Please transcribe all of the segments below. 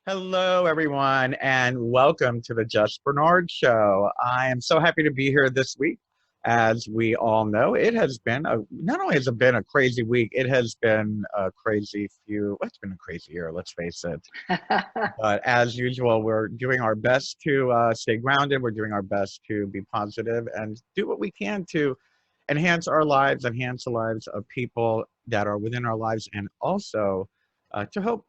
Hello, everyone, and welcome to the Just Bernard Show. I am so happy to be here this week. As we all know, it has been not only has it been a crazy week, it has been a crazy it's been a crazy year, let's face it. But as usual, we're doing our best to stay grounded. We're doing our best to be positive and do what we can to enhance our lives, enhance the lives of people that are within our lives, and also to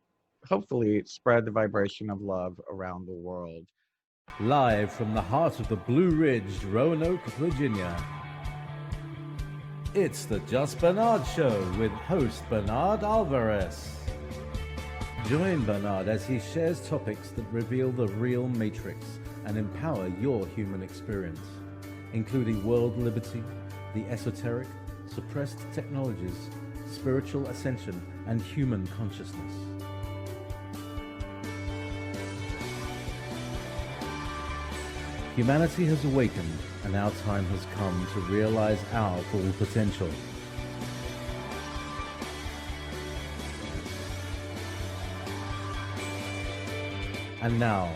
hopefully spread the vibration of love around the world. Live from the heart of the Blue Ridge, Roanoke, Virginia. It's the Just Bernard Show with host Bernard Alvarez. Join Bernard as he shares topics that reveal the real matrix and empower your human experience, including world liberty, the esoteric, suppressed technologies, spiritual ascension, and human consciousness. Humanity has awakened, and our time has come to realize our full potential. And now,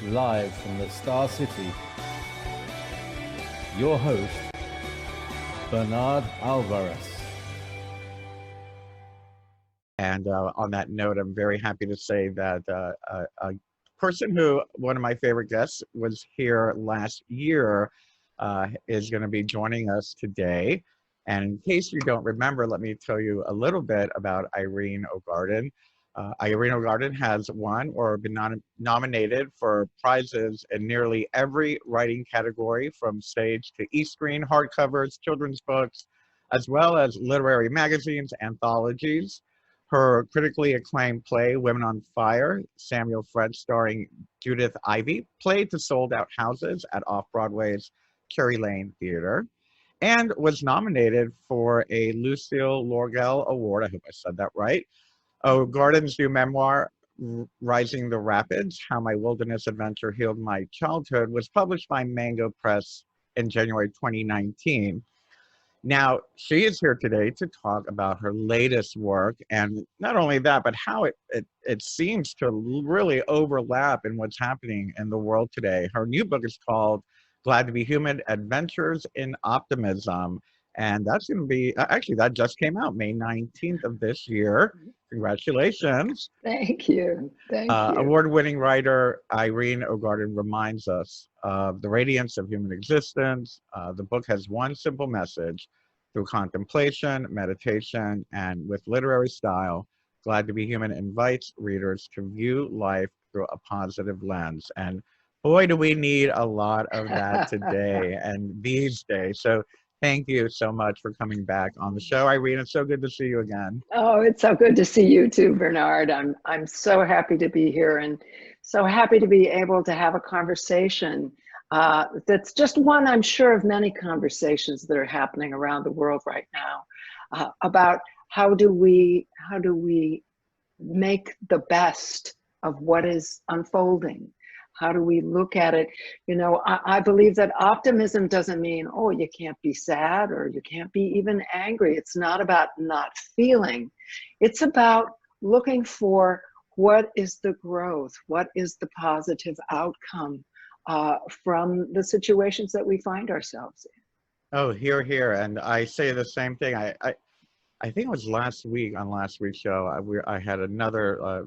live from the Star City, your host, Bernard Alvarez. And on that note, I'm very happy to say that a person who, one of my favorite guests, was here last year, is going to be joining us today. And in case you don't remember, let me tell you a little bit about Irene OGarden. Irene OGarden has won or been nominated for prizes in nearly every writing category, from stage to e-screen, hardcovers, children's books, as well as literary magazines, anthologies. Her critically acclaimed play, Women on Fire, Samuel French starring Judith Ivey, played to sold-out houses at Off-Broadways Cherry Lane Theatre, and was nominated for a Lucille Lorgel Award. I hope I said that right. O'Garden's new memoir, Rising the Rapids, How My Wilderness Adventure Healed My Childhood, was published by Mango Press in January 2019. Now, she is here today to talk about her latest work, and not only that, but how it seems to really overlap in what's happening in the world today. Her new book is called Glad to Be Human, Adventures in Optimism, and that's going to be, actually, that just came out May 19th of this year. Congratulations. Thank you. Thank you. Award-winning writer Irene OGarden reminds us of the radiance of human existence. The book has one simple message: through contemplation, meditation, and with literary style, Glad to Be Human invites readers to view life through a positive lens. And boy, do we need a lot of that today and these days. So thank you so much for coming back on the show, Irene. It's so good to see you again. Oh, it's so good to see you too, Bernard. I'm so happy to be here and so happy to be able to have a conversation that's just one, I'm sure, of many conversations that are happening around the world right now about how do we make the best of what is unfolding. How do we look at it? You know, I believe that optimism doesn't mean, oh, you can't be sad or you can't be even angry. It's not about not feeling. It's about looking for what is the growth, what is the positive outcome from the situations that we find ourselves in. Oh, here, here. And I say the same thing. I think it was last week, on last week's show, I had another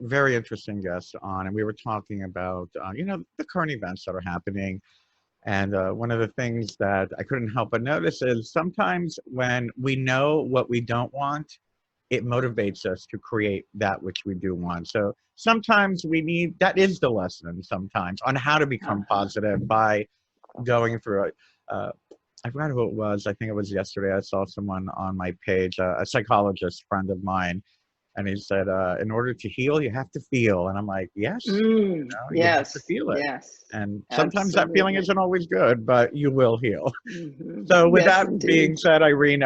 very interesting guest on, and we were talking about, you know, the current events that are happening. And one of the things that I couldn't help but notice is sometimes when we know what we don't want, it motivates us to create that which we do want. So sometimes we need, that is the lesson sometimes on how to become positive by going through it. I forgot who it was. I think it was yesterday. I saw someone on my page, a psychologist friend of mine, and he said, in order to heal, you have to feel. And I'm like, yes, you know, you have to feel it. Yes. And sometimes that feeling isn't always good, but you will heal. So with Yes, that indeed. being said, Irene,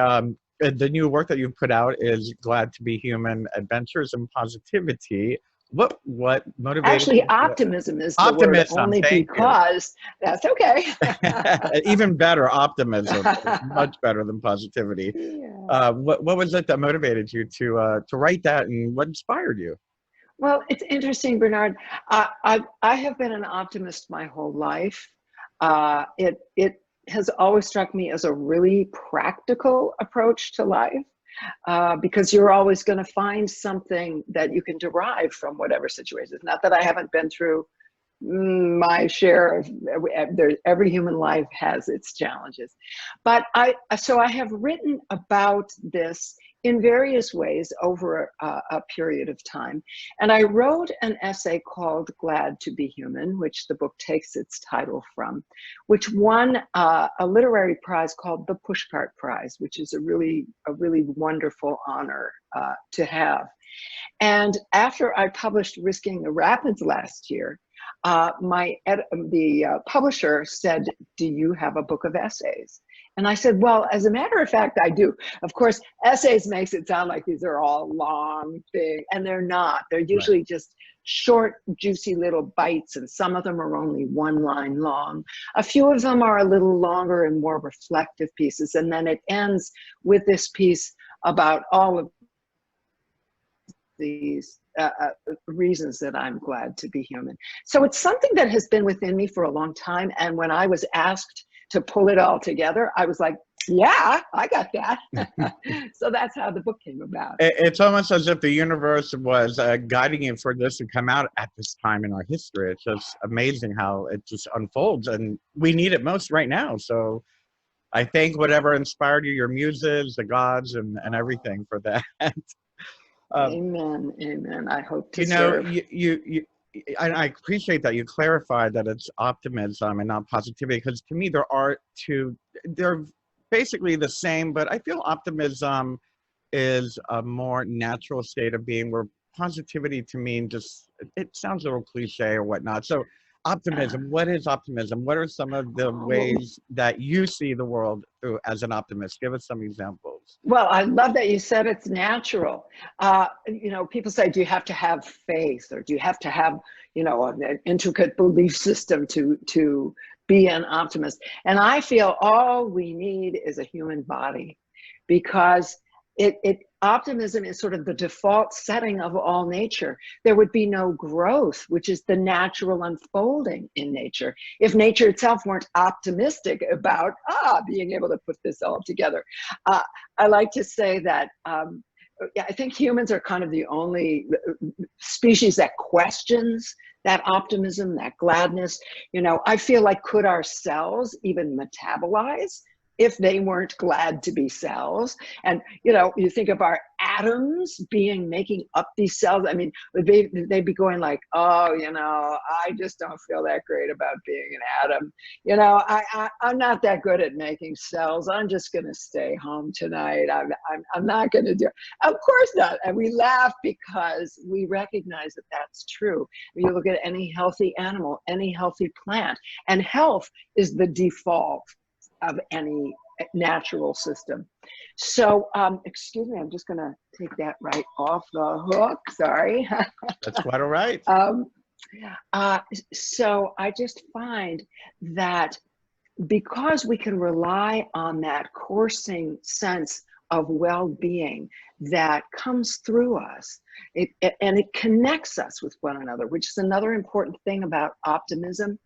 the new work that you've put out is Glad to Be Human, Adventures in Positivity. What motivated Actually, you to- optimism is the Optimism, word, only thank you. because that's okay. Even better, optimism is much better than positivity. Yeah. What was it that motivated you to write that, and what inspired you? Well, it's interesting, Bernard. I have been an optimist my whole life. It has always struck me as a really practical approach to life, because you're always going to find something that you can derive from whatever situation. Not that I haven't been through my share of, every human life has its challenges, but so I have written about this in various ways over a period of time, and I wrote an essay called "Glad to be Human," which the book takes its title from, which won a literary prize called the Pushcart Prize, which is a really wonderful honor to have. And after I published Risking the Rapids last year, the publisher said, "Do you have a book of essays?" And I said, "Well, as a matter of fact, I do." Of course, essays makes it sound like these are all long things, and they're not. They're usually just short, juicy little bites, and some of them are only one line long. A few of them are a little longer and more reflective pieces, and then it ends with this piece about all of these reasons that I'm glad to be human. So it's something that has been within me for a long time. And when I was asked to pull it all together, I was like, yeah, I got that. So that's how the book came about. It's almost as if the universe was guiding you for this to come out at this time in our history. It's just amazing how it just unfolds, and we need it most right now. So I thank whatever inspired you, your muses, the gods, and everything for that. Amen. Amen. I hope to You know, serve. I appreciate that you clarified that it's optimism and not positivity, because to me they're basically the same, but I feel optimism is a more natural state of being, where positivity to me just, it sounds a little cliche or whatnot. So optimism, what is optimism? What are some of the ways that you see the world through as an optimist? Give us some examples. Well, I love that you said it's natural. You know, people say, do you have to have faith, or do you have to have, you know, an intricate belief system to be an optimist? And I feel all we need is a human body, because optimism is sort of the default setting of all nature. There would be no growth, which is the natural unfolding in nature, if nature itself weren't optimistic about being able to put this all together. I like to say that I think humans are kind of the only species that questions that optimism, that gladness. You know, I feel like, could our cells even metabolize if they weren't glad to be cells? And, you know, you think of our atoms making up these cells. I mean, they'd be going like, oh, you know, I just don't feel that great about being an atom. You know, I'm not that good at making cells. I'm just going to stay home tonight. I'm not going to do it. Of course not. And we laugh because we recognize that that's true. When you look at any healthy animal, any healthy plant, and health is the default of any natural system. So, excuse me, I'm just going to take that right off the hook. Sorry. That's quite all right. So I just find that because we can rely on that coursing sense of well-being that comes through us, and it connects us with one another, which is another important thing about optimism,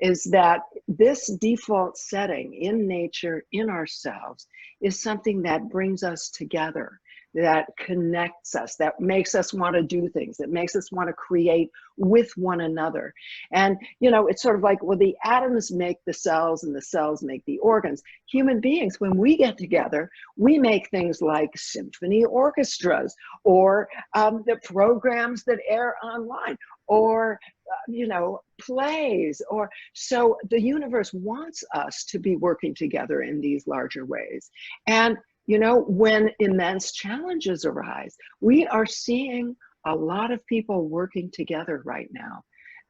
is that this default setting in nature, in ourselves, is something that brings us together, that connects us, that makes us want to do things, that makes us want to create with one another. And, you know, it's sort of like, well, the atoms make the cells and the cells make the organs. Human beings, when we get together, we make things like symphony orchestras, or the programs that air online, or you know, plays. Or so the universe wants us to be working together in these larger ways. And you know, when immense challenges arise, we are seeing a lot of people working together right now.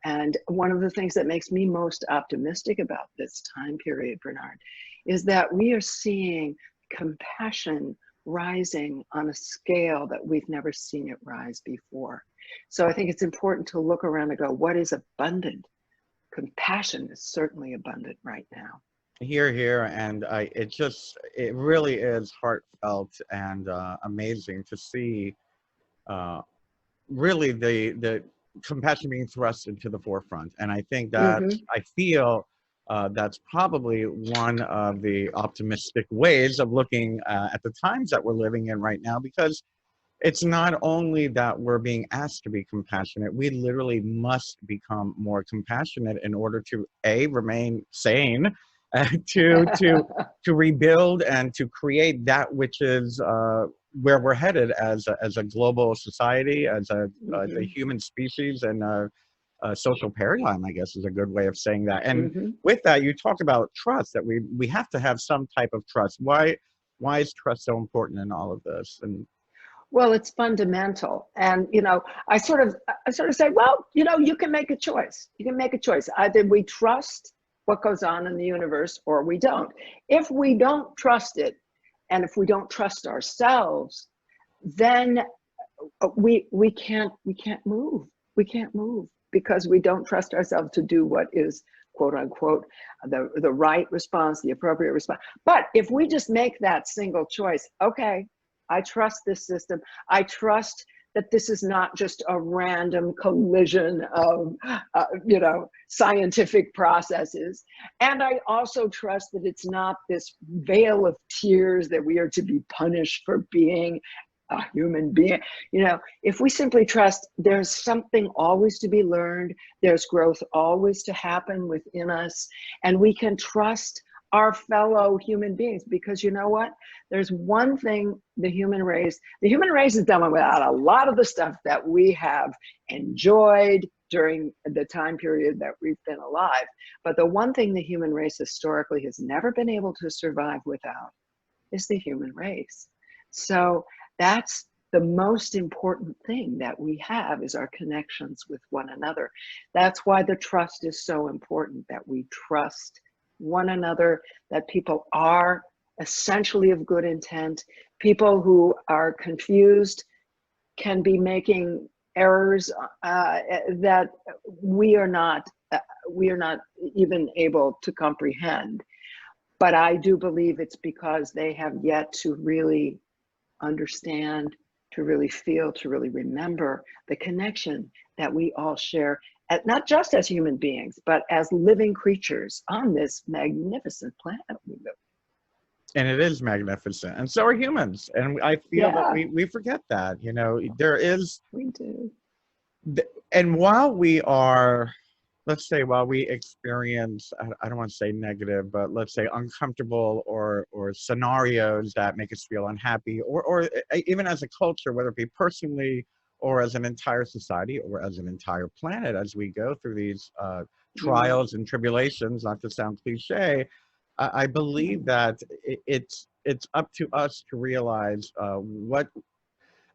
And one of the things that makes me most optimistic about this time period, Bernard, is that we are seeing compassion rising on a scale that we've never seen it rise before. So I think it's important to look around and go, what is abundant? Compassion is certainly abundant right now. Here, and it really is heartfelt and amazing to see really the compassion being thrust into the forefront. And I think that Mhm. I feel that's probably one of the optimistic ways of looking at the times that we're living in right now, because it's not only that we're being asked to be compassionate, we literally must become more compassionate in order to remain sane, to rebuild and to create that which is where we're headed as a global society, as a Mhm. human species, and a social paradigm, I guess, is a good way of saying that. And Mhm. with that, you talk about trust, that we have to have some type of trust. Why is trust so important in all of this? And Well, it's fundamental. And, I sort of say, well, you can make a choice. You can make a choice. Either we trust what goes on in the universe or we don't. If we don't trust it, and if we don't trust ourselves, then we can't move. We can't move because we don't trust ourselves to do what is, quote unquote, the right response, the appropriate response. But if we just make that single choice, okay, I trust this system. I trust that this is not just a random collision of, scientific processes. And I also trust that it's not this veil of tears that we are to be punished for being a human being. If we simply trust there's something always to be learned, there's growth always to happen within us, and we can trust our fellow human beings, because you know what? There's one thing the human race is done without a lot of the stuff that we have enjoyed during the time period that we've been alive. But the one thing the human race historically has never been able to survive without is the human race. So that's the most important thing that we have, is our connections with one another. That's why the trust is so important, that we trust one another, that people are essentially of good intent. People who are confused can be making errors that we are not even able to comprehend. But I do believe it's because they have yet to really understand, to really feel, to really remember the connection that we all share, not just as human beings, but as living creatures on this magnificent planet we live. and it is magnificent, and so are humans. And I feel that Yeah, we forget that, there is, we do. and while we are, let's say, while we experience, I don't want to say negative, but let's say uncomfortable or scenarios that make us feel unhappy, or even as a culture, whether it be personally or as an entire society or as an entire planet, as we go through these Mm, trials and tribulations, not to sound cliche, I believe that it's up to us to realize what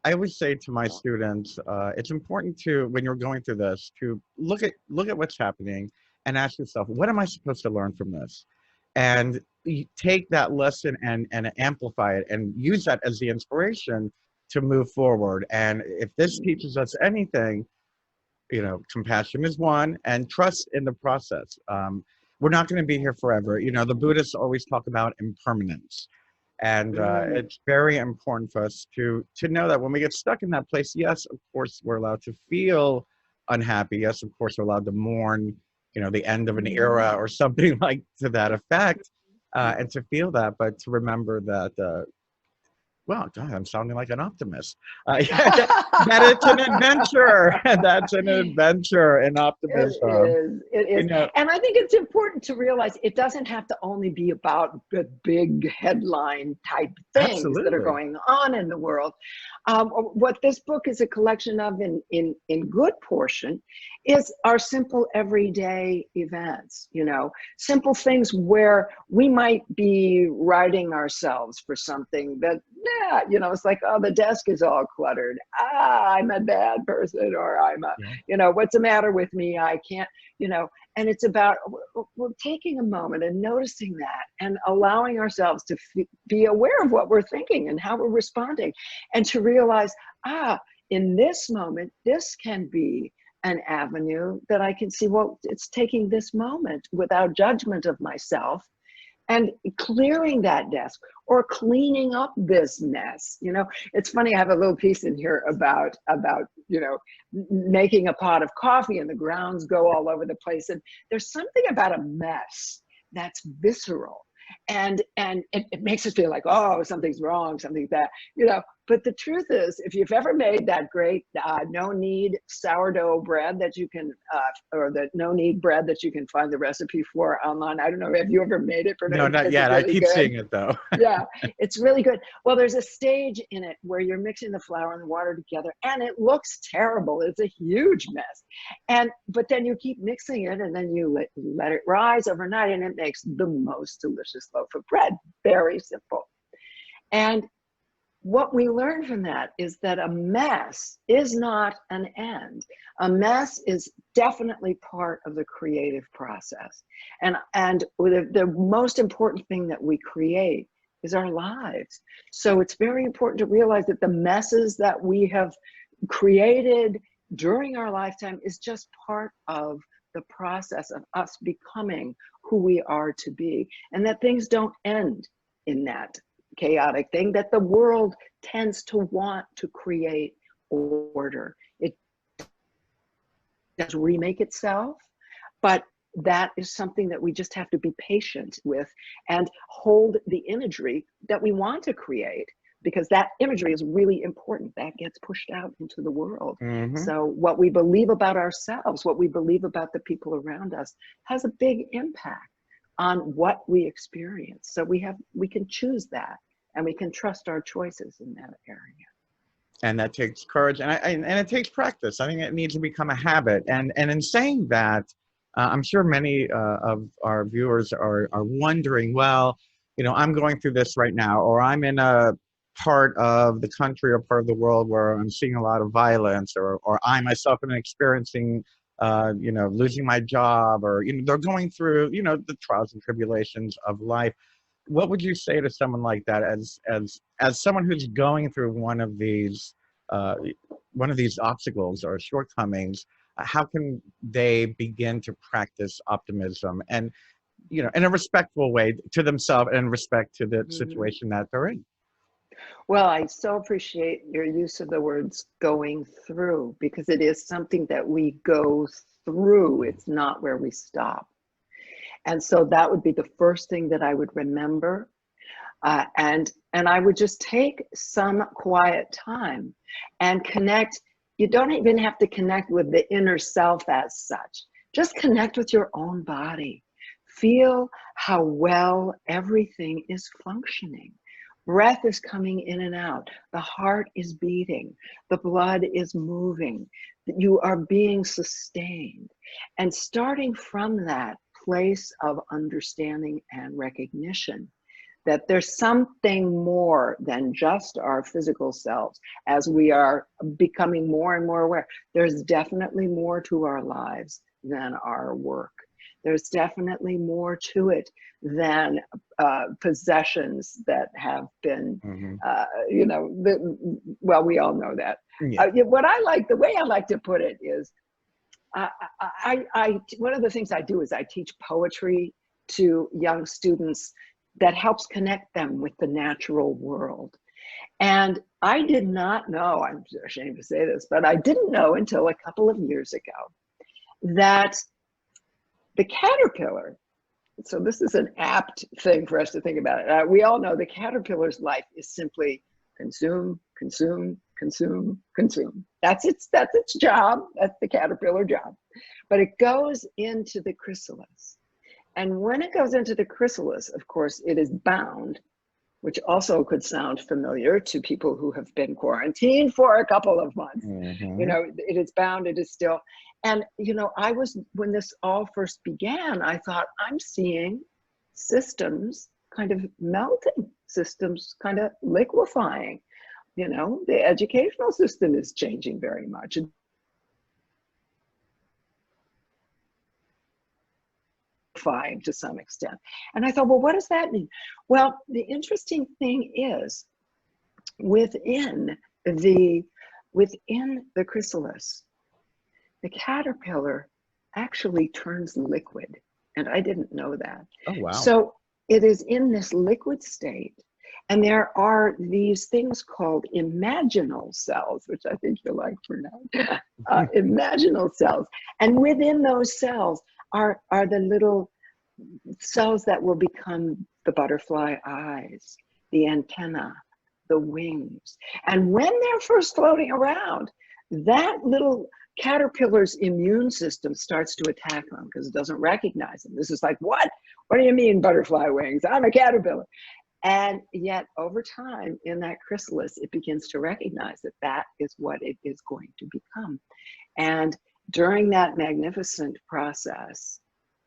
I always say to my students. It's important to, when you're going through this, to look at what's happening and ask yourself, what am I supposed to learn from this? And you take that lesson and amplify it and use that as the inspiration to move forward. And if this teaches us anything, compassion is one, and trust in the process. We're not going to be here forever. The Buddhists always talk about impermanence. And mm, it's very important for us to know that when we get stuck in that place, yes, of course, we're allowed to feel unhappy. Yes, of course, we're allowed to mourn, the end of an mm, era or something like to that effect, mm. and to feel that, but to remember that, well, God, I'm sounding like an optimist. Yeah, that it's an adventure. That's an adventure in It optimism. is. It You is. know, And I think it's important to realize it doesn't have to only be about the big headline type things that are absolutely. going on in the world. What this book is a collection of, in good portion, is our simple everyday events, simple things where we might be writing ourselves for something that, yeah, it's like, oh, the desk is all cluttered. I'm a bad person, or Yeah. what's the matter with me? I can't, and it's about, we're taking a moment and noticing that and allowing ourselves to be aware of what we're thinking and how we're responding, and to realize, in this moment, this can be an avenue that I can see, well, it's taking this moment without judgment of myself and clearing that desk or cleaning up this mess. You know, it's funny, I have a little piece in here about, you know, making a pot of coffee and the grounds go all over the place. And there's something about a mess that's visceral. And it makes us feel like, oh, something's wrong, something's bad, you know. But the truth is, if you've ever made that great no-knead sourdough bread that you can, or the no-knead bread that you can find the recipe for online, I don't know, have you ever made it? No, not yet. Really I keep seeing it though. Yeah, it's really good. Well, there's a stage in it where you're mixing the flour and the water together, and it looks terrible. It's a huge mess. But then you keep mixing it, and then you let it rise overnight, and it makes the most delicious loaf of bread. Very simple. And what we learn from that is that a mess is not an end. A mess is definitely part of the creative process. And the most important thing that we create is our lives. So it's very important to realize that the messes that we have created during our lifetime is just part of the process of us becoming who we are to be, and that things don't end in that chaotic thing, that the world tends to want to create order. It does remake itself, but that is something that we just have to be patient with and hold the imagery that we want to create, because that imagery is really important. That gets pushed out into the world. Mm-hmm. So what we believe about ourselves, what we believe about the people around us, has a big impact on what we experience. So we can choose that, and we can trust our choices in that area. And that takes courage, and it takes practice. I think it needs to become a habit. And in saying that, I'm sure many of our viewers are wondering, well, you know, I'm going through this right now, or I'm in a part of the country or part of the world where I'm seeing a lot of violence, or I myself am experiencing, you know, losing my job, or, you know, they're going through, you know, the trials and tribulations of life. What would you say to someone like that, as someone who's going through one of these obstacles or shortcomings? How can they begin to practice optimism, and, you know, in a respectful way to themselves and in respect to the situation that they're in? Well, I so appreciate your use of the words going through, because it is something that we go through. It's not where we stop. And so that would be the first thing that I would remember. And I would just take some quiet time and connect. You don't even have to connect with the inner self as such. Just connect with your own body. Feel how well everything is functioning. Breath is coming in and out. The heart is beating. The blood is moving. You are being sustained. And starting from that place of understanding and recognition that there's something more than just our physical selves. As we are becoming more and more aware, there's definitely more to our lives than our work. There's definitely more to it than possessions that have been, you know, well, we all know that. Yeah. What I like, the way I like to put it is, one of the things I do is I teach poetry to young students that helps connect them with the natural world. And I did not know, I'm ashamed to say this, but I didn't know until a couple of years ago that the caterpillar, so this is an apt thing for us to think about it. We all know the caterpillar's life is simply consume, consume, consume, consume. That's its job. That's the caterpillar job. But it goes into the chrysalis. And when it goes into the chrysalis, of course, it is bound, which also could sound familiar to people who have been quarantined for a couple of months. You know, it is bound, it is still. And, you know, when this all first began, I thought, I'm seeing systems kind of melting, systems kind of liquefying. You know, the educational system is changing very much. To some extent. And I thought, well, what does that mean? Well, the interesting thing is within the chrysalis, the caterpillar actually turns liquid. And I didn't know that. Oh, wow. So it is in this liquid state. And there are these things called imaginal cells, which I think you'll like for now. Imaginal cells. And within those cells are the little cells that will become the butterfly eyes, the antenna, the wings. And when they're first floating around, that little caterpillar's immune system starts to attack them because it doesn't recognize them. This is like, what? What do you mean butterfly wings? I'm a caterpillar. And yet over time in that chrysalis, it begins to recognize that that is what it is going to become. And during that magnificent process,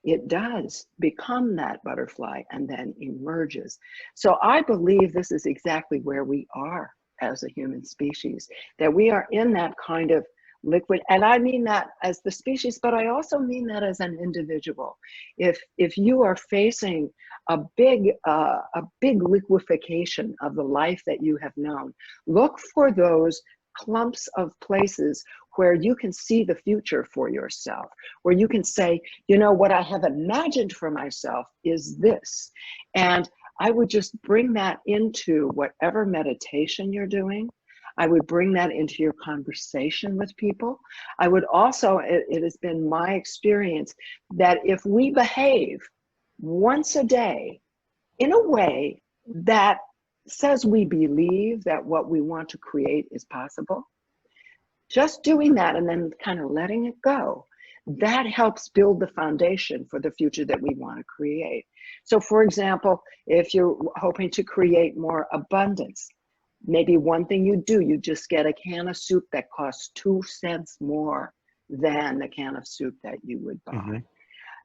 it does become that butterfly and then emerges. So I believe this is exactly where we are as a human species, that we are in that kind of liquid. And I mean that as the species, but I also mean that as an individual. If you are facing a big liquefaction of the life that you have known, look for those clumps of places where you can see the future for yourself, where you can say, you know, what I have imagined for myself is this. And I would just bring that into whatever meditation you're doing. I would bring that into your conversation with people. I would also, it has been my experience that if we behave once a day in a way that says we believe that what we want to create is possible, just doing that and then kind of letting it go, that helps build the foundation for the future that we want to create. So for example, if you're hoping to create more abundance, maybe one thing you do, you just get a can of soup that costs 2 cents more than the can of soup that you would buy. Mm-hmm.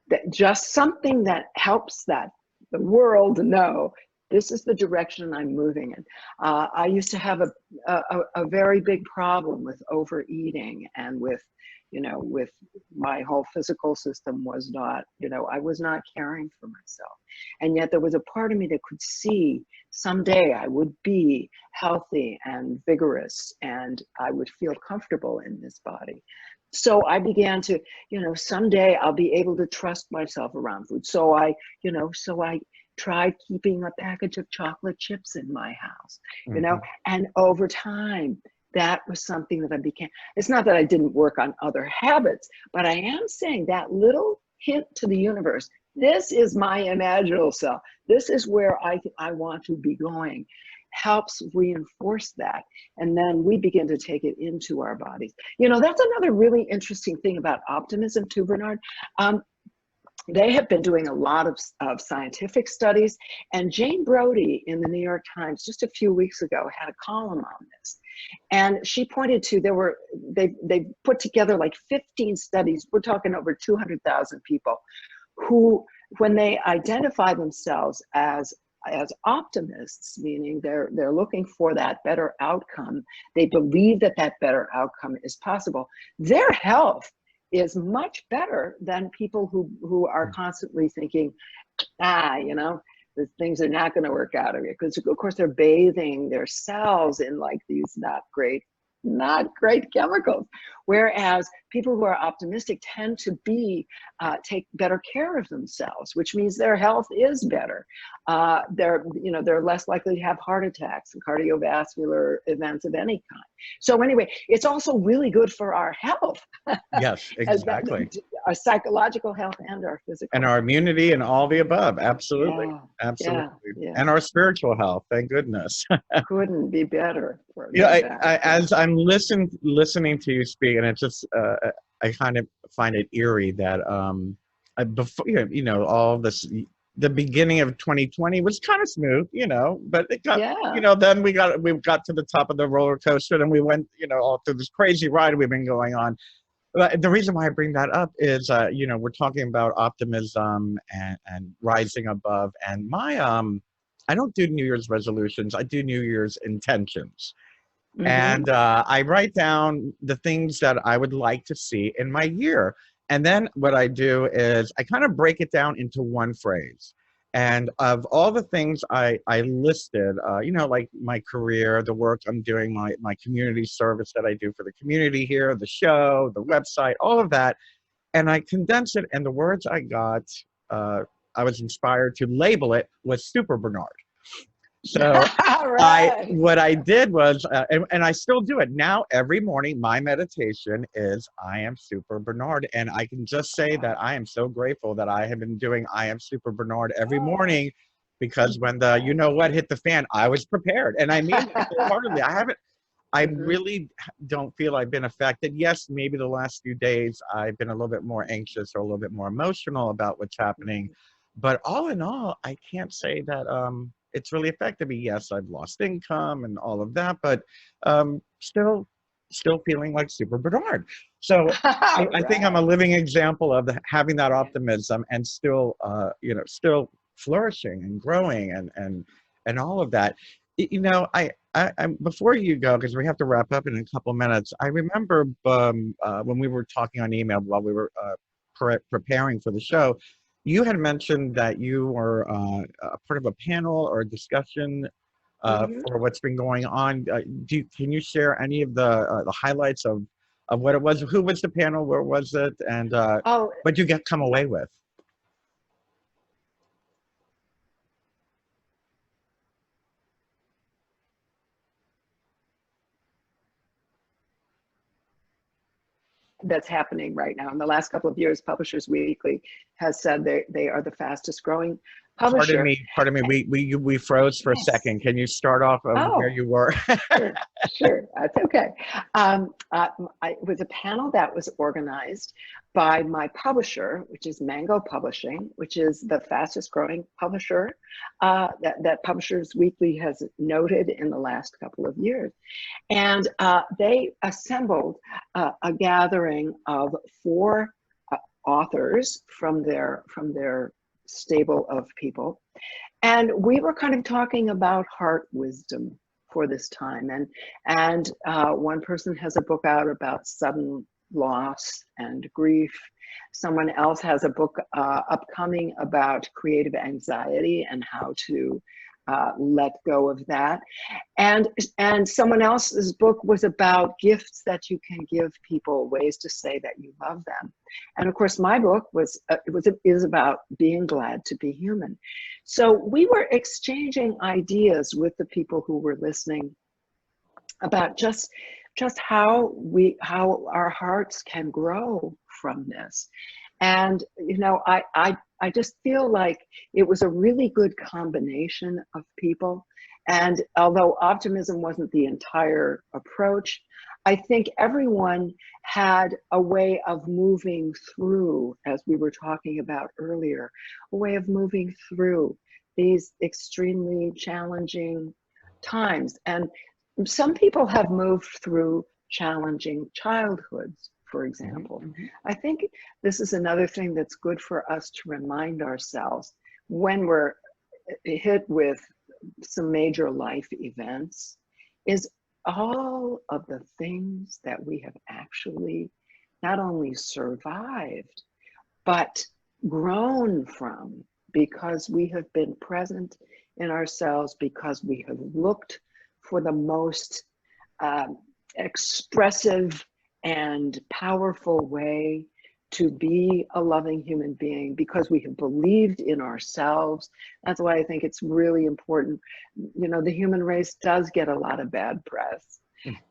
That just something that helps that the world know this is the direction I'm moving in. I used to have a very big problem with overeating and with, you know, with my whole physical system was not, you know, I was not caring for myself. And yet there was a part of me that could see someday I would be healthy and vigorous and I would feel comfortable in this body. So I began to, you know, someday I'll be able to trust myself around food. So I tried keeping a package of chocolate chips in my house, you know, and over time, that was something that I became. It's not that I didn't work on other habits, but I am saying that little hint to the universe, this is my imaginal self. This is where I want to be going, helps reinforce that. And then we begin to take it into our bodies. You know, that's another really interesting thing about optimism too, Bernard. They have been doing a lot of scientific studies, and Jane Brody in the New York Times just a few weeks ago had a column on this. And she pointed to, they put together like 15 studies, we're talking over 200,000 people, who, when they identify themselves as optimists, meaning they're looking for that better outcome, they believe that that better outcome is possible, their health is much better than people who are constantly thinking, you know, the things are not going to work out of it, because of course they're bathing their cells in like these not great chemicals. Whereas people who are optimistic tend to take better care of themselves, which means their health is better. They're less likely to have heart attacks and cardiovascular events of any kind. So anyway, it's also really good for our health. Yes, exactly. Our psychological health and our physical and health. Our immunity and all the above. Absolutely. Yeah, Absolutely. yeah. And our spiritual health, thank goodness. Couldn't be better. As I'm listening to you speak, and it's just I kind of find it eerie that before, you know, all this, the beginning of 2020 was kind of smooth, you know, but it got, you know, then we got to the top of the roller coaster and we went, you know, all through this crazy ride we've been going on. But the reason why I bring that up is, you know, we're talking about optimism and rising above. And my, I don't do New Year's resolutions. I do New Year's intentions. Mm-hmm. And I write down the things that I would like to see in my year. And then what I do is I kind of break it down into one phrase. And of all the things I listed, you know, like my career, the work I'm doing, my community service that I do for the community here, the show, the website, all of that. And I condense it, and the words I got I was inspired to label it was Super Bernard. So Right. what I did was, and I still do it now every morning, my meditation is I am Super Bernard. And I can just say that I am so grateful that I have been doing I am Super Bernard every morning, because when the, you know what, hit the fan, I was prepared. And I mean that wholeheartedly. I really don't feel I've been affected. Yes, maybe the last few days I've been a little bit more anxious or a little bit more emotional about what's happening. But all in all, I can't say that it's really affected me. Yes, I've lost income and all of that, but still feeling like Super Bernard. So I think I'm a living example of having that optimism and still, still flourishing and growing and all of that. You know, I before you go, because we have to wrap up in a couple minutes, I remember when we were talking on email while we were preparing for the show, you had mentioned that you were a part of a panel or a discussion for what's been going on. Can you share any of the highlights of what it was? Who was the panel? Where was it? And what you come away with? That's happening right now. In the last couple of years, Publishers Weekly has said they are the fastest growing publisher. Pardon me. We froze for a second. Can you start off where you were? Sure, that's okay. It was a panel that was organized by my publisher, which is Mango Publishing, which is the fastest growing publisher that Publishers Weekly has noted in the last couple of years. And they assembled a gathering of 4 authors from their stable of people. And we were kind of talking about heart wisdom for this time. And one person has a book out about sudden loss and grief. Someone else has a book upcoming about creative anxiety and how to let go of that. And someone else's book was about gifts that you can give people, ways to say that you love them. And of course, my book is about being glad to be human. So we were exchanging ideas with the people who were listening about just how our hearts can grow from this. And you know, I just feel like it was a really good combination of people. And although optimism wasn't the entire approach, I think everyone had a way of moving through, as we were talking about earlier, a way of moving through these extremely challenging times. And some people have moved through challenging childhoods, for example. I think this is another thing that's good for us to remind ourselves when we're hit with some major life events, is all of the things that we have actually not only survived, but grown from, because we have been present in ourselves, because we have looked for the most expressive and powerful way to be a loving human being, because we have believed in ourselves. That's why I think it's really important. You know, the human race does get a lot of bad press.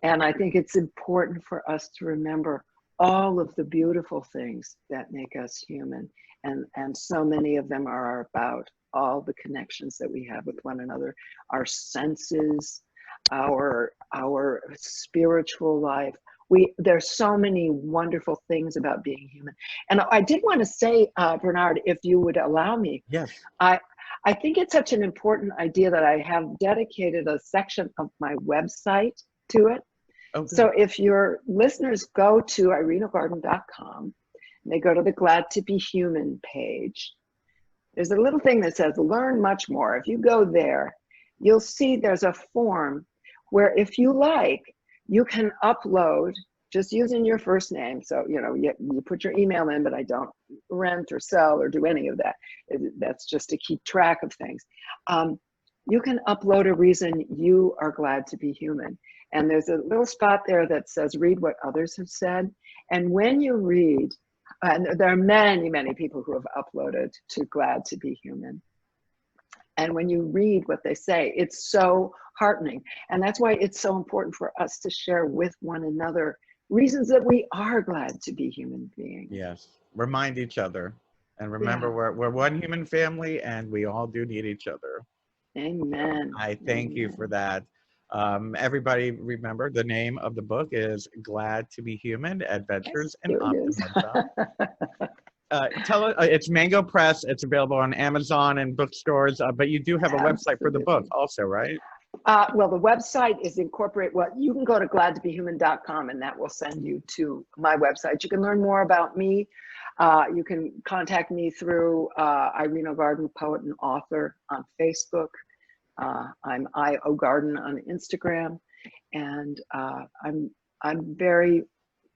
And I think it's important for us to remember all of the beautiful things that make us human. And so many of them are about all the connections that we have with one another, our senses, our spiritual life. There's so many wonderful things about being human. And I did want to say, Bernard, if you would allow me. Yes. I think it's such an important idea that I have dedicated a section of my website to it. Okay. So if your listeners go to ireneogarden.com, they go to the Glad to Be Human page, there's a little thing that says learn much more. If you go there, you'll see there's a form where, if you like, you can upload just using your first name. So, you know, you put your email in, but I don't rent or sell or do any of that. That's just to keep track of things. You can upload a reason you are glad to be human. And there's a little spot there that says, read what others have said. And when you read And there are many, many people who have uploaded to Glad to Be Human. And when you read what they say, it's so heartening. And that's why it's so important for us to share with one another reasons that we are glad to be human beings. Yes. Remind each other. And remember, we're one human family, and we all do need each other. Amen. I thank you for that. Everybody, remember, the name of the book is Glad to Be Human, Adventures in Optimism. It's Mango Press. It's available on Amazon and bookstores, but you do have a website for the book also, right? Well, the website is incorporated. Well, you can go to gladtobehuman.com, and that will send you to my website. You can learn more about me. You can contact me through Irene O'Garden, poet and author, on Facebook. I'm OGarden on Instagram, and I'm very,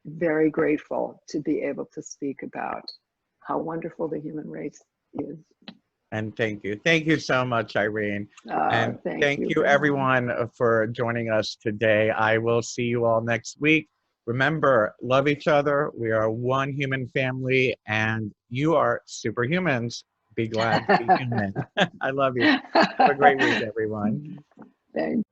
very grateful to be able to speak about how wonderful the human race is. And thank you so much, Irene. And thank you everyone for joining us today. I will see you all next week. Remember, love each other. We are one human family, and you are superhumans. Be glad to be human. I love you. Have a great week, everyone. Thanks.